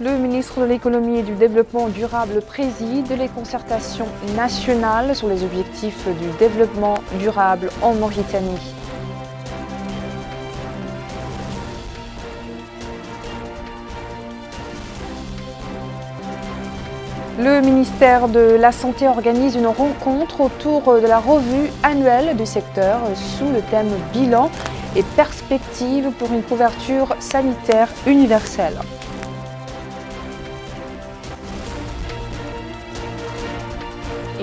Le ministre de l'économie et du développement durable préside les concertations nationales sur les objectifs du développement durable en Mauritanie. Le ministère de la Santé organise une rencontre autour de la revue annuelle du secteur sous le thème bilan et perspectives pour une couverture sanitaire universelle.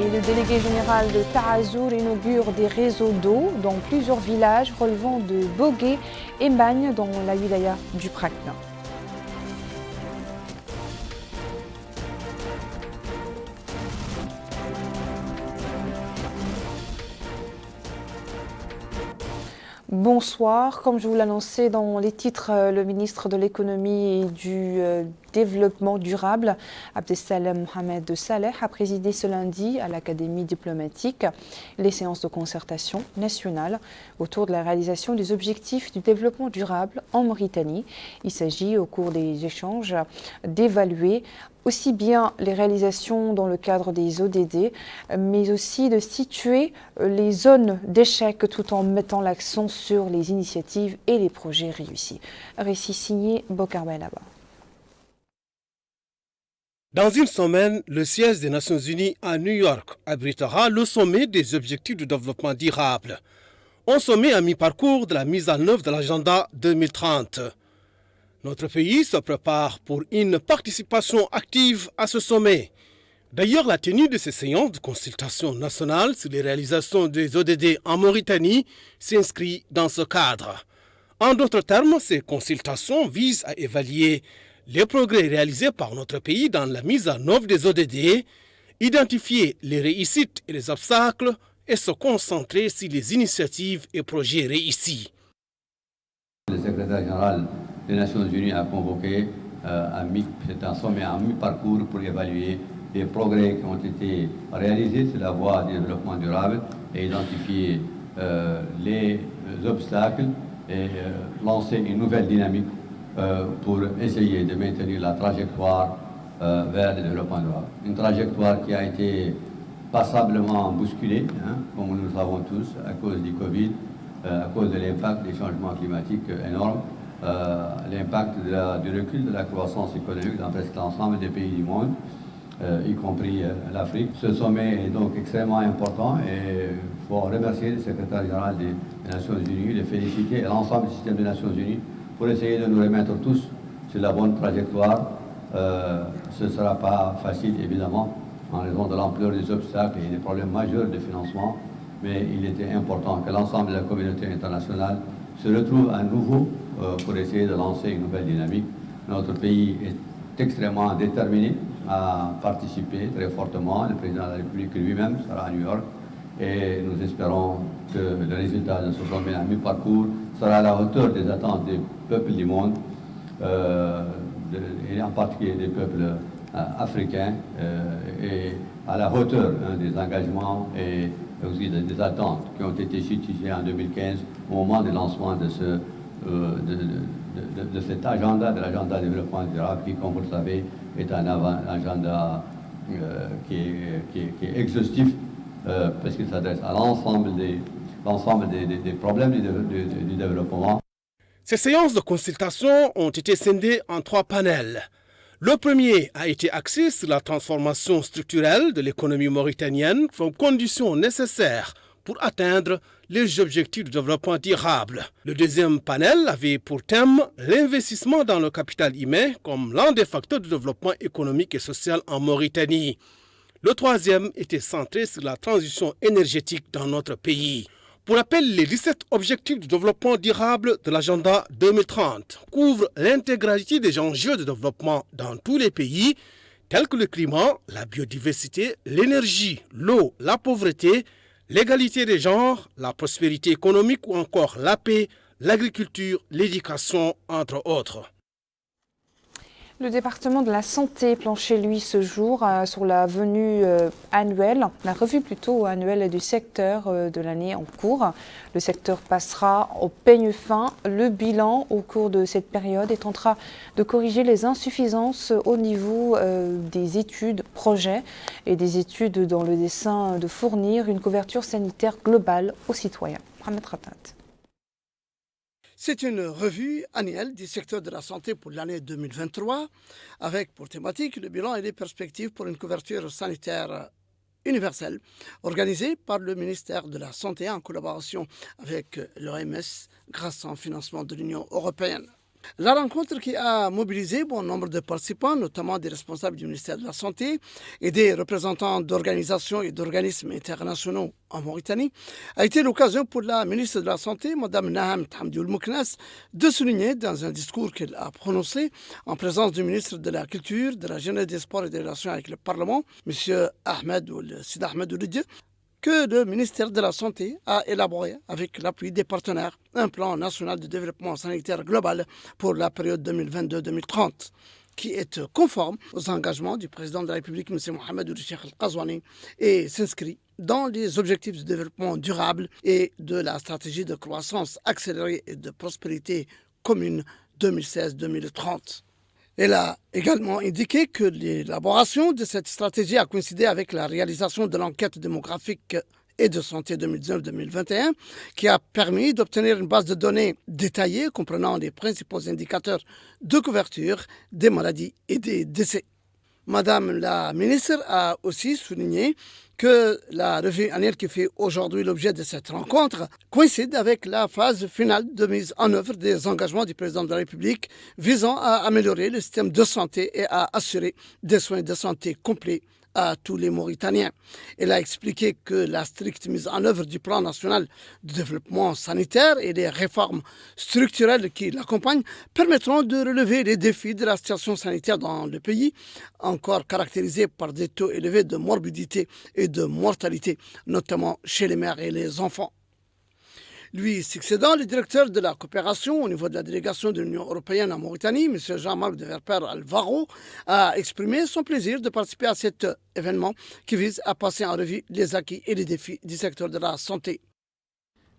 Et le délégué général de Tarazout inaugure des réseaux d'eau dans plusieurs villages relevant de Bogué et Magne dans la wilaya du Prakna. Bonsoir, comme je vous l'annonçais dans les titres, le ministre de l'économie et du développement durable, Abdessalem Mohamed Saleh, a présidé ce lundi à l'Académie diplomatique les séances de concertation nationale autour de la réalisation des objectifs du développement durable en Mauritanie. Il s'agit au cours des échanges d'évaluer aussi bien les réalisations dans le cadre des ODD, mais aussi de situer les zones d'échec tout en mettant l'accent sur les initiatives et les projets réussis. Récit signé Bokar Bailaba. Dans une semaine, le siège des Nations Unies à New York abritera le sommet des objectifs de développement durable. Un sommet à mi-parcours de la mise en œuvre de l'agenda 2030. Notre pays se prépare pour une participation active à ce sommet. D'ailleurs, la tenue de ces séances de consultation nationale sur les réalisations des ODD en Mauritanie s'inscrit dans ce cadre. En d'autres termes, ces consultations visent à évaluer les progrès réalisés par notre pays dans la mise en œuvre des ODD, identifier les réussites et les obstacles et se concentrer sur les initiatives et projets réussis. Le secrétaire général des Nations Unies a convoqué un sommet à mi-parcours pour évaluer les progrès qui ont été réalisés sur la voie du développement durable et identifier les obstacles et lancer une nouvelle dynamique pour essayer de maintenir la trajectoire vers le développement durable. Une trajectoire qui a été passablement bousculée, comme nous le savons tous, à cause du Covid, à cause de l'impact des changements climatiques énormes, l'impact du recul de la croissance économique dans presque l'ensemble des pays du monde, y compris l'Afrique. Ce sommet est donc extrêmement important et il faut remercier le secrétaire général des Nations Unies, le féliciter et l'ensemble du système des Nations Unies pour essayer de nous remettre tous sur la bonne trajectoire. Ce ne sera pas facile, évidemment, en raison de l'ampleur des obstacles et des problèmes majeurs de financement, mais il était important que l'ensemble de la communauté internationale se retrouve à nouveau pour essayer de lancer une nouvelle dynamique. Notre pays est extrêmement déterminé à participer très fortement. Le président de la République lui-même sera à New York et nous espérons que le résultat de ce sommet à mi-parcours sera à la hauteur des attentes des peuples du monde et en particulier des peuples africains et à la hauteur des engagements et aussi des attentes qui ont été situées en 2015 au moment du lancement de cet agenda, de l'agenda de développement durable qui, comme vous le savez, est un agenda qui est exhaustif parce qu'il s'adresse à l'ensemble des problèmes du développement. Ces séances de consultation ont été scindées en 3 panels. Le premier a été axé sur la transformation structurelle de l'économie mauritanienne comme condition nécessaire pour atteindre les objectifs de développement durable. Le deuxième panel avait pour thème l'investissement dans le capital humain comme l'un des facteurs de développement économique et social en Mauritanie. Le troisième était centré sur la transition énergétique dans notre pays. Pour rappel, les 17 objectifs de développement durable de l'agenda 2030 couvrent l'intégralité des enjeux de développement dans tous les pays, tels que le climat, la biodiversité, l'énergie, l'eau, la pauvreté, l'égalité des genres, la prospérité économique ou encore la paix, l'agriculture, l'éducation, entre autres. Le département de la santé planche chez lui ce jour sur la revue plutôt annuelle du secteur de l'année en cours. Le secteur passera au peigne fin le bilan au cours de cette période et tentera de corriger les insuffisances au niveau des études projets et des études dans le dessein de fournir une couverture sanitaire globale aux citoyens. Mohamed Ratat. C'est une revue annuelle du secteur de la santé pour l'année 2023, avec pour thématique le bilan et les perspectives pour une couverture sanitaire universelle, organisée par le ministère de la Santé en collaboration avec l'OMS grâce au financement de l'Union européenne. La rencontre qui a mobilisé bon nombre de participants, notamment des responsables du ministère de la Santé et des représentants d'organisations et d'organismes internationaux en Mauritanie, a été l'occasion pour la ministre de la Santé, Mme Naham Thamdioul Mouknas, de souligner dans un discours qu'elle a prononcé en présence du ministre de la Culture, de la Jeunesse, des Sports et des Relations avec le Parlement, M. Sid Ahmed Oulidje, que le ministère de la Santé a élaboré, avec l'appui des partenaires, un plan national de développement sanitaire global pour la période 2022-2030, qui est conforme aux engagements du président de la République, M. Mohamed Ould Cheikh Al-Qazouani, et s'inscrit dans les objectifs de développement durable et de la stratégie de croissance accélérée et de prospérité commune 2016-2030. Elle a également indiqué que l'élaboration de cette stratégie a coïncidé avec la réalisation de l'enquête démographique et de santé 2019-2021 qui a permis d'obtenir une base de données détaillée comprenant les principaux indicateurs de couverture des maladies et des décès. Madame la ministre a aussi souligné que la revue annuelle qui fait aujourd'hui l'objet de cette rencontre coïncide avec la phase finale de mise en œuvre des engagements du président de la République visant à améliorer le système de santé et à assurer des soins de santé complets à tous les Mauritaniens. Elle a expliqué que la stricte mise en œuvre du plan national de développement sanitaire et les réformes structurelles qui l'accompagnent permettront de relever les défis de la situation sanitaire dans le pays, encore caractérisé par des taux élevés de morbidité et de mortalité, notamment chez les mères et les enfants. Lui succédant, le directeur de la coopération au niveau de la délégation de l'Union européenne en Mauritanie, M. Jean-Marc de Verper Alvaro, a exprimé son plaisir de participer à cet événement qui vise à passer en revue les acquis et les défis du secteur de la santé.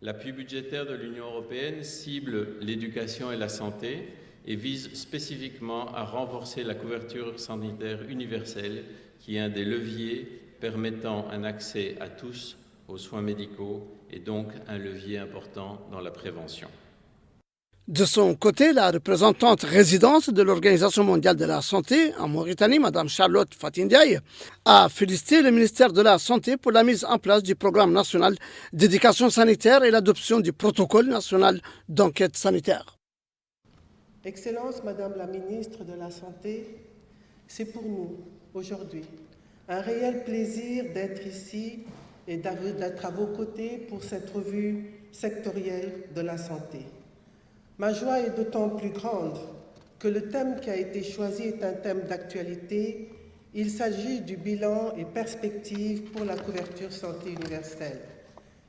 L'appui budgétaire de l'Union européenne cible l'éducation et la santé et vise spécifiquement à renforcer la couverture sanitaire universelle qui est un des leviers permettant un accès à tous aux soins médicaux et donc un levier important dans la prévention. De son côté, la représentante résidente de l'Organisation mondiale de la santé en Mauritanie, Mme Charlotte Fatindiaye, a félicité le ministère de la Santé pour la mise en place du programme national d'éducation sanitaire et l'adoption du protocole national d'enquête sanitaire. Excellence, Madame la ministre de la Santé, c'est pour nous, aujourd'hui, un réel plaisir d'être ici et d'être à vos côtés pour cette revue sectorielle de la santé. Ma joie est d'autant plus grande que le thème qui a été choisi est un thème d'actualité. Il s'agit du bilan et perspectives pour la couverture santé universelle.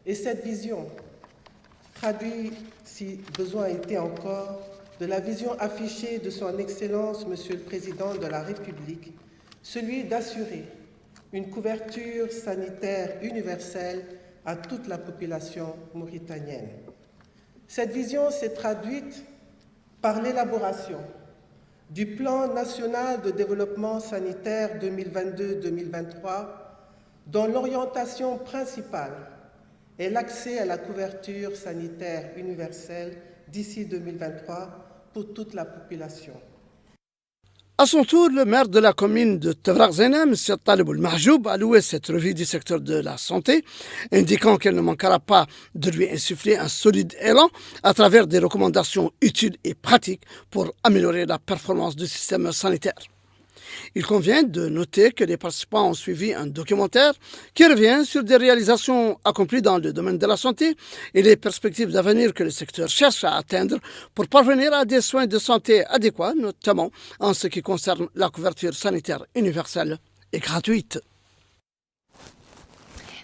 Et cette vision traduit, si besoin était encore, de la vision affichée de son Excellence, Monsieur le Président de la République, celui d'assurer une couverture sanitaire universelle à toute la population mauritanienne. Cette vision s'est traduite par l'élaboration du Plan national de développement sanitaire 2022-2023, dont l'orientation principale est l'accès à la couverture sanitaire universelle d'ici 2023 pour toute la population. À son tour, le maire de la commune de Tevrak-Zena, M. Talib Mahjoub, a loué cette revue du secteur de la santé, indiquant qu'elle ne manquera pas de lui insuffler un solide élan à travers des recommandations utiles et pratiques pour améliorer la performance du système sanitaire. Il convient de noter que les participants ont suivi un documentaire qui revient sur des réalisations accomplies dans le domaine de la santé et les perspectives d'avenir que le secteur cherche à atteindre pour parvenir à des soins de santé adéquats, notamment en ce qui concerne la couverture sanitaire universelle et gratuite.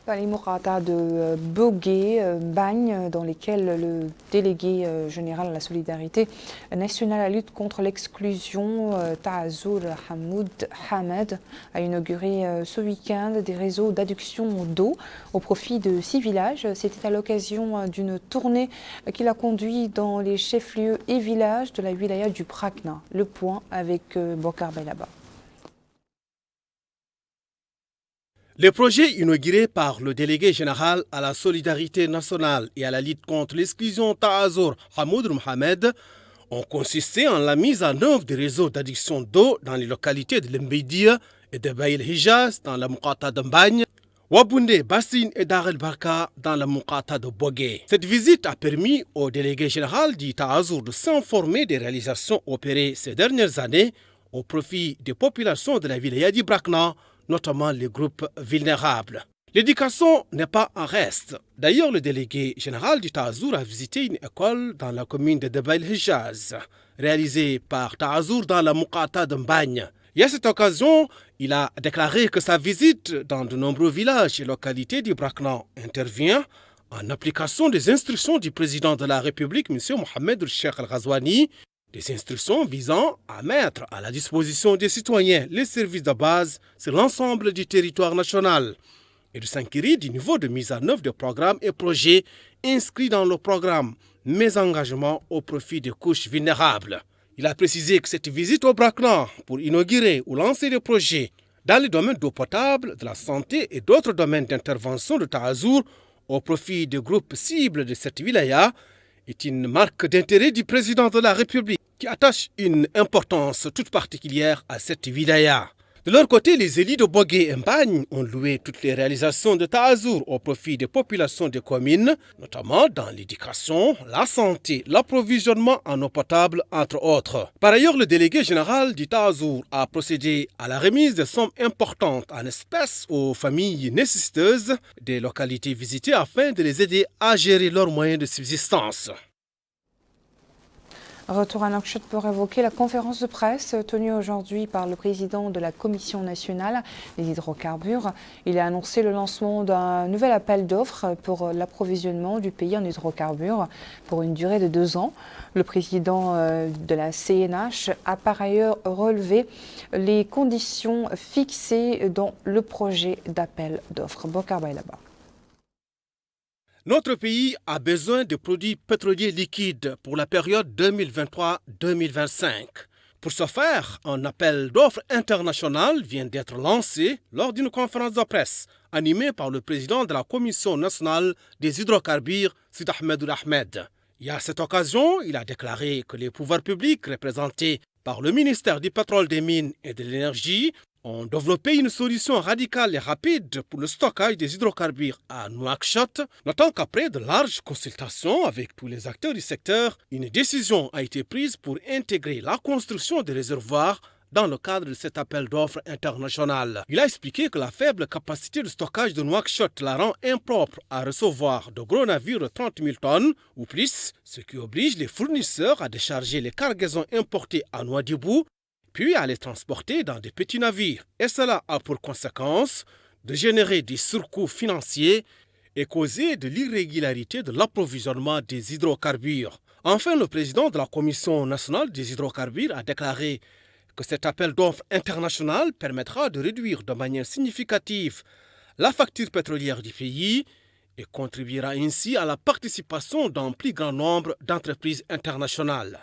Dans les Mourata de Bogué, Bagne, dans lesquels le délégué général à la solidarité nationale à la lutte contre l'exclusion, Taazour Hamed, a inauguré ce week-end des réseaux d'adduction d'eau au profit de 6 villages. C'était à l'occasion d'une tournée qu'il a conduit dans les chefs-lieux et villages de la wilaya du Brakna. Le point avec Bokar Belaba. Les projets inaugurés par le délégué général à la solidarité nationale et à la lutte contre l'exclusion Taazour Hamoud Mohamed ont consisté en la mise en œuvre des réseaux d'adduction d'eau dans les localités de Lembeidia et de Baïl Hijaz dans la Moukata de Mbagne, Waboundé, Bassine et Dar el Barka dans la Moukata de Bogué. Cette visite a permis au délégué général du Taazour de s'informer des réalisations opérées ces dernières années au profit des populations de la wilaya du Brakna, notamment les groupes vulnérables. L'éducation n'est pas en reste. D'ailleurs, le délégué général du Taazour a visité une école dans la commune de Debaïl Hijaz, réalisée par Taazour dans la Moukata de Mbagne. Et à cette occasion, il a déclaré que sa visite dans de nombreux villages et localités du Brakna intervient en application des instructions du président de la République, M. Mohamed Cheikh Al-Ghazouani, des instructions visant à mettre à la disposition des citoyens les services de base sur l'ensemble du territoire national et de s'inquiéter du niveau de mise en œuvre des programmes et projets inscrits dans le programme Mes engagements au profit des couches vulnérables. Il a précisé que cette visite au Brakna pour inaugurer ou lancer des projets dans les domaines d'eau potable, de la santé et d'autres domaines d'intervention de Taazour au profit des groupes cibles de cette wilaya est une marque d'intérêt du président de la République qui attache une importance toute particulière à cette wilaya. De leur côté, les élus de Bogué et Mbagne ont loué toutes les réalisations de Taazour au profit des populations des communes, notamment dans l'éducation, la santé, l'approvisionnement en eau potable, entre autres. Par ailleurs, le délégué général du Taazour a procédé à la remise de sommes importantes en espèces aux familles nécessiteuses des localités visitées afin de les aider à gérer leurs moyens de subsistance. Retour à Nouakchott pour évoquer la conférence de presse tenue aujourd'hui par le président de la Commission nationale des hydrocarbures. Il a annoncé le lancement d'un nouvel appel d'offres pour l'approvisionnement du pays en hydrocarbures pour une durée de 2 ans. Le président de la CNH a par ailleurs relevé les conditions fixées dans le projet d'appel d'offres. Bokar Bailaba. Notre pays a besoin de produits pétroliers liquides pour la période 2023-2025. Pour ce faire, un appel d'offres international vient d'être lancé lors d'une conférence de presse animée par le président de la Commission nationale des hydrocarbures, Sid Ahmed Ahmed. Et à cette occasion, il a déclaré que les pouvoirs publics représentés par le ministère du pétrole, des mines et de l'énergie ont développé une solution radicale et rapide pour le stockage des hydrocarbures à Nouakchott, notant qu'après de larges consultations avec tous les acteurs du secteur, une décision a été prise pour intégrer la construction des réservoirs dans le cadre de cet appel d'offres international. Il a expliqué que la faible capacité de stockage de Nouakchott la rend impropre à recevoir de gros navires de 30 000 tonnes ou plus, ce qui oblige les fournisseurs à décharger les cargaisons importées à Nouadhibou puis à les transporter dans des petits navires. Et cela a pour conséquence de générer des surcoûts financiers et causer de l'irrégularité de l'approvisionnement des hydrocarbures. Enfin, le président de la Commission nationale des hydrocarbures a déclaré que cet appel d'offres international permettra de réduire de manière significative la facture pétrolière du pays et contribuera ainsi à la participation d'un plus grand nombre d'entreprises internationales.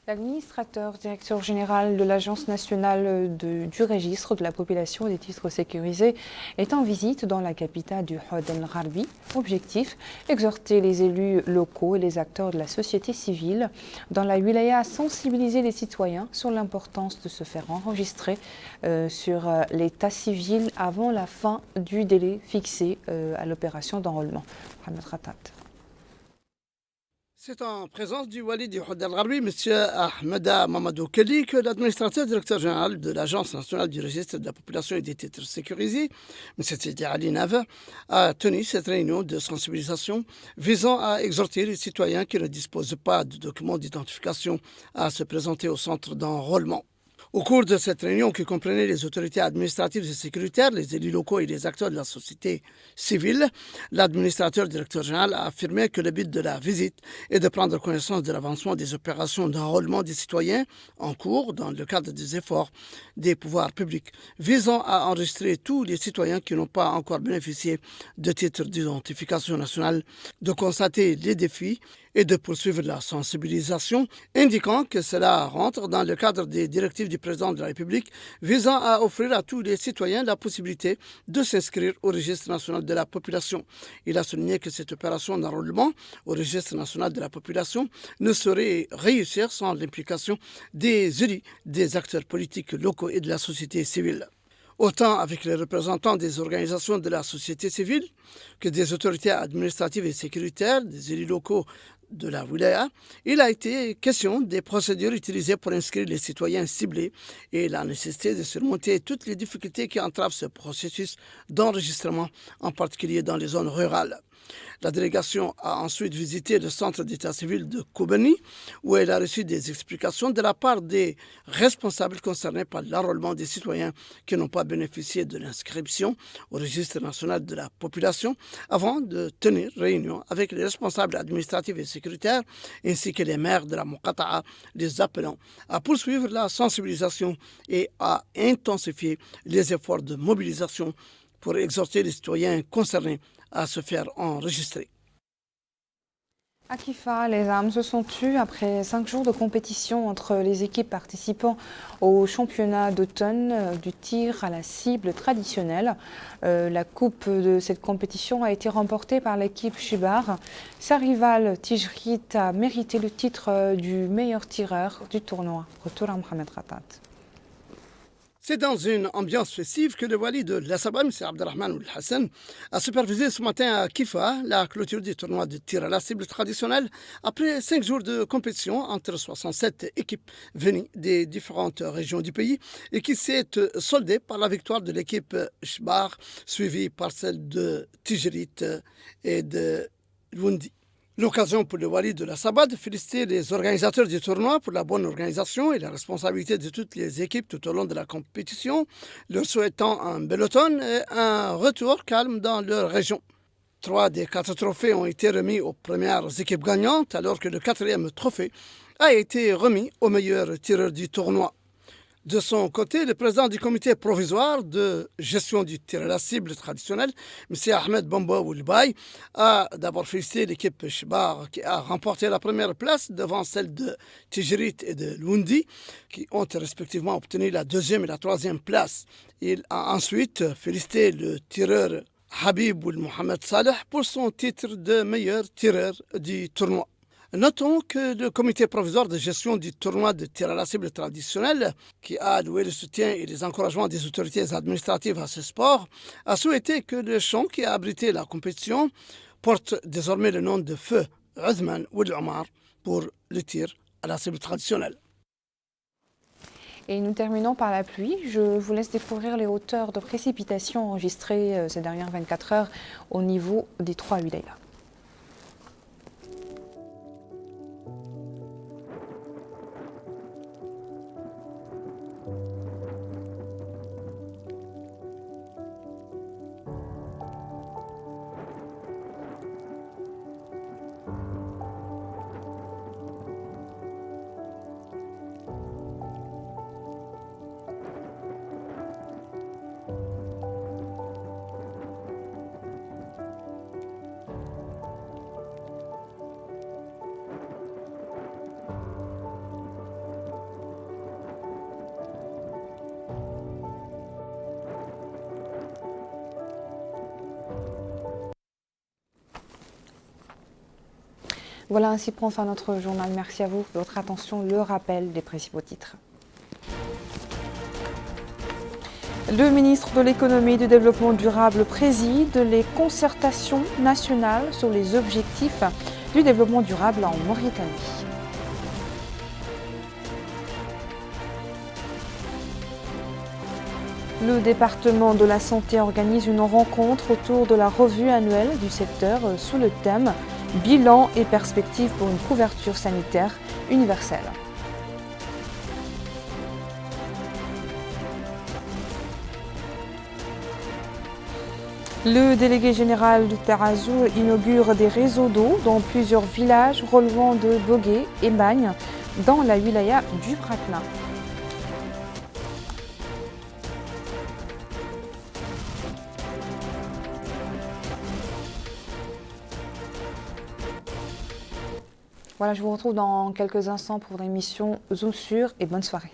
L'administrateur directeur général de l'Agence nationale du registre de la population et des titres sécurisés est en visite dans la capitale du Hod el-Gharbi. Objectif, exhorter les élus locaux et les acteurs de la société civile dans la wilaya à sensibiliser les citoyens sur l'importance de se faire enregistrer sur l'état civil avant la fin du délai fixé à l'opération d'enrôlement. Mohamed Khatat. C'est en présence du Wali du Hod el-Gharbi, M. Ahmeda Mamadou Kelly, que l'administrateur directeur général de l'Agence nationale du registre de la population et des titres sécurisés, M. Sidi Ali Nava, a tenu cette réunion de sensibilisation visant à exhorter les citoyens qui ne disposent pas de documents d'identification à se présenter au centre d'enrôlement. Au cours de cette réunion qui comprenait les autorités administratives et sécuritaires, les élus locaux et les acteurs de la société civile, l'administrateur directeur général a affirmé que le but de la visite est de prendre connaissance de l'avancement des opérations d'enrôlement des citoyens en cours dans le cadre des efforts des pouvoirs publics visant à enregistrer tous les citoyens qui n'ont pas encore bénéficié de titres d'identification nationale, de constater les défis et de poursuivre la sensibilisation, indiquant que cela rentre dans le cadre des directives du président de la République visant à offrir à tous les citoyens la possibilité de s'inscrire au registre national de la population. Il a souligné que cette opération d'enrôlement au registre national de la population ne saurait réussir sans l'implication des élus, des acteurs politiques locaux et de la société civile. Autant avec les représentants des organisations de la société civile que des autorités administratives et sécuritaires, des élus locaux de la wilaya, il a été question des procédures utilisées pour inscrire les citoyens ciblés et la nécessité de surmonter toutes les difficultés qui entravent ce processus d'enregistrement, en particulier dans les zones rurales. La délégation a ensuite visité le centre d'état civil de Kobani, où elle a reçu des explications de la part des responsables concernés par l'enrôlement des citoyens qui n'ont pas bénéficié de l'inscription au registre national de la population, avant de tenir réunion avec les responsables administratifs et sécuritaires, ainsi que les maires de la Muqata'a, les appelant à poursuivre la sensibilisation et à intensifier les efforts de mobilisation pour exhorter les citoyens concernés à se faire enregistrer. À Kifa, les âmes se sont tues après 5 jours de compétition entre les équipes participant au championnat d'automne du tir à la cible traditionnelle. La coupe de cette compétition a été remportée par l'équipe Shibar. Sa rivale Tijrit a mérité le titre du meilleur tireur du tournoi. Retour à Mohamed Ratat. C'est dans une ambiance festive que le wali de l'Assaba, M. Abdelrahman Ould Hassan, a supervisé ce matin à Kifa la clôture du tournoi de tir à la cible traditionnelle après 5 jours de compétition entre 67 équipes venues des différentes régions du pays et qui s'est soldée par la victoire de l'équipe Shbar, suivie par celle de Tijrit et de Lwundi. L'occasion pour le wali de la Sabah de féliciter les organisateurs du tournoi pour la bonne organisation et la responsabilité de toutes les équipes tout au long de la compétition, leur souhaitant un bel automne et un retour calme dans leur région. 3 des 4 trophées ont été remis aux premières équipes gagnantes, alors que le 4e trophée a été remis au meilleur tireur du tournoi. De son côté, le président du comité provisoire de gestion du tir à la cible traditionnel, M. Ahmed Bamba Oulbaï, a d'abord félicité l'équipe Shbar qui a remporté la première place devant celle de Tijrit et de Lwundi qui ont respectivement obtenu la 2e et la 3e place. Il a ensuite félicité le tireur Habib Ould Mohamed Saleh pour son titre de meilleur tireur du tournoi. Notons que le comité provisoire de gestion du tournoi de tir à la cible traditionnel, qui a alloué le soutien et les encouragements des autorités administratives à ce sport, a souhaité que le champ qui a abrité la compétition porte désormais le nom de Feu Othman Ould Omar pour le tir à la cible traditionnelle. Et nous terminons par la pluie. Je vous laisse découvrir les hauteurs de précipitations enregistrées ces dernières 24 heures au niveau des 3 wilayas. Voilà, ainsi prend fin notre journal. Merci à vous de votre attention. Le rappel des principaux titres. Le ministre de l'économie et du développement durable préside les concertations nationales sur les objectifs du développement durable en Mauritanie. Le département de la santé organise une rencontre autour de la revue annuelle du secteur sous le thème « Bilan et perspectives pour une couverture sanitaire universelle ». Le délégué général du Tarazout inaugure des réseaux d'eau dans plusieurs villages relevant de Bogué et Bagne dans la wilaya du Brakna. Voilà, je vous retrouve dans quelques instants pour l'émission Zoom sur et bonne soirée.